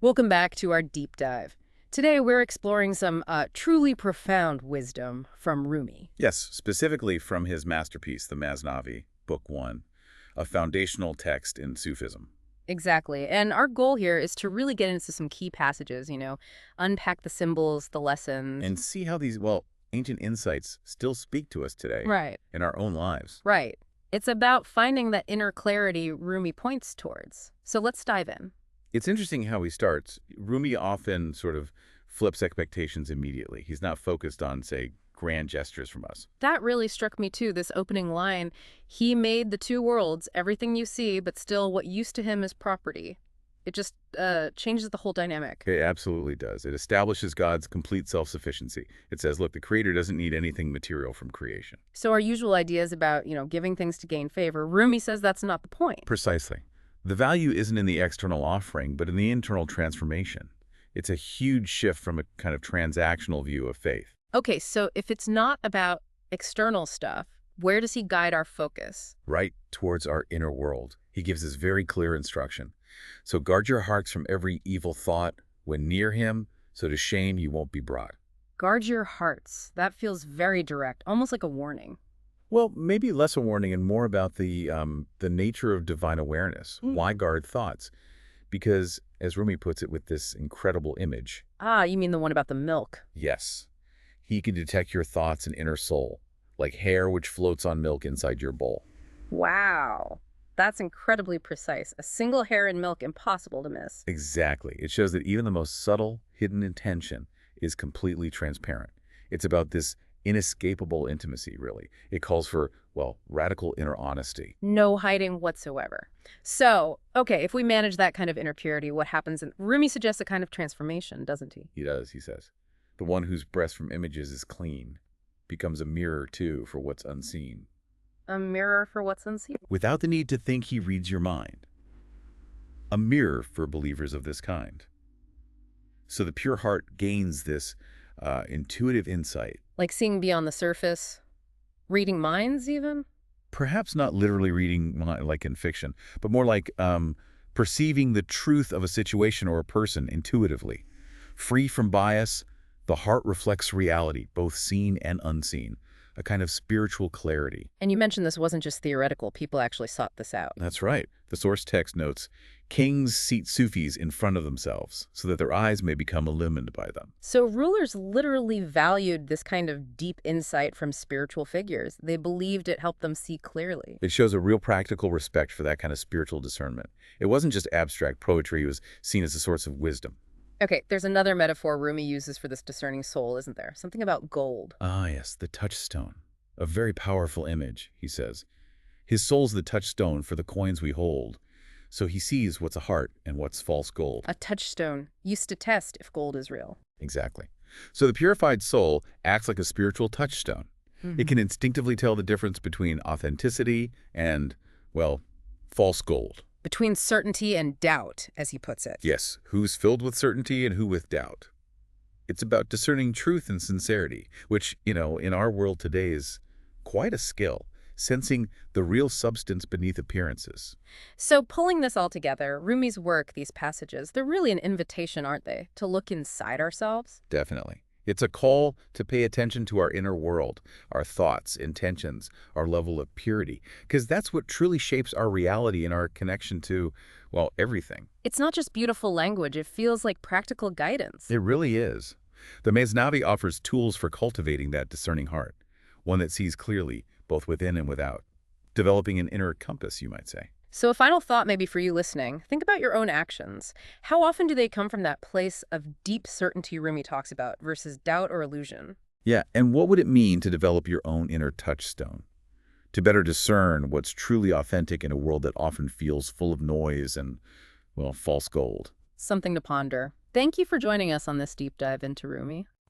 Welcome back to our deep dive. Today we're exploring some truly profound wisdom from Rumi. Yes, specifically from his masterpiece, the Masnavi, Book 1, a foundational text in Sufism. Exactly. And our goal here is to really get into some key passages, unpack the symbols, the lessons. And see how these, ancient insights still speak to us today Right, in our own lives. right. It's about finding that inner clarity Rumi points towards. So let's dive in. It's interesting how he starts. Rumi often sort of flips expectations immediately. He's not focused on, say, grand gestures from us. That really struck me too, this opening line. He made the two worlds, everything you see, but still what used to him is property. It just changes the whole dynamic. It absolutely does. It establishes God's complete self-sufficiency. It says, look, the Creator doesn't need anything material from creation. So our usual ideas about, giving things to gain favor, Rumi says that's not the point. Precisely. The value isn't in the external offering, but in the internal transformation. It's a huge shift from a kind of transactional view of faith. Okay, so if it's not about external stuff, where does he guide our focus? Right towards our inner world. He gives us very clear instruction. So guard your hearts from every evil thought when near him, so to shame you won't be brought. Guard your hearts. That feels very direct, almost like a warning. Well, maybe less a warning and more about the nature of divine awareness. Why guard thoughts? Because, as Rumi puts it with this incredible image, Ah, you mean the one about the milk. yes, he can detect your thoughts and inner soul, like hair which floats on milk inside your bowl. Wow. That's incredibly precise. A single hair in milk impossible to miss. Exactly. It shows that even the most subtle, hidden intention is completely transparent. It's about this inescapable intimacy, really. It calls for, radical inner honesty. No hiding whatsoever. So, okay, if we manage that kind of inner purity, what happens? Rumi suggests a kind of transformation, doesn't he? He does, he says. The one whose breast from images is clean becomes a mirror, too, for what's unseen, A mirror for what's unseen. without the need to think he reads your mind. A mirror for believers of this kind. So the pure heart gains this intuitive insight. Like seeing beyond the surface, reading minds even? Perhaps not literally reading like in fiction, but more like perceiving the truth of a situation or a person intuitively. Free from bias, the heart reflects reality, both seen and unseen, a kind of spiritual clarity. And you mentioned this wasn't just theoretical. People actually sought this out. That's right. The source text notes, kings seat Sufis in front of themselves so that their eyes may become illumined by them. So rulers literally valued this kind of deep insight from spiritual figures. They believed it helped them see clearly. It shows a real practical respect for that kind of spiritual discernment. It wasn't just abstract poetry. It was seen as a source of wisdom. Okay, there's another metaphor Rumi uses for this discerning soul, isn't there? Something about gold. Ah, yes, the touchstone. A very powerful image, he says. His soul's the touchstone for the coins we hold. So he sees what's a heart and what's false gold. A touchstone, used to test if gold is real. Exactly. So the purified soul acts like a spiritual touchstone. It can instinctively tell the difference between authenticity and, false gold. Between certainty and doubt, as he puts it. Yes, who's filled with certainty and who with doubt. It's about discerning truth and sincerity, which, in our world today is quite a skill, sensing the real substance beneath appearances. So pulling this all together, Rumi's work, these passages, they're really an invitation, aren't they? To look inside ourselves? Definitely. It's a call to pay attention to our inner world, our thoughts, intentions, our level of purity, because that's what truly shapes our reality and our connection to, everything. It's not just beautiful language, it feels like practical guidance. It really is. The Masnavi offers tools for cultivating that discerning heart, one that sees clearly, both within and without, developing an inner compass, you might say. So a final thought maybe for you listening, think about your own actions. How often do they come from that place of deep certainty Rumi talks about versus doubt or illusion? Yeah, and what would it mean to develop your own inner touchstone? To better discern what's truly authentic in a world that often feels full of noise and, false gold. Something to ponder. Thank you for joining us on this deep dive into Rumi.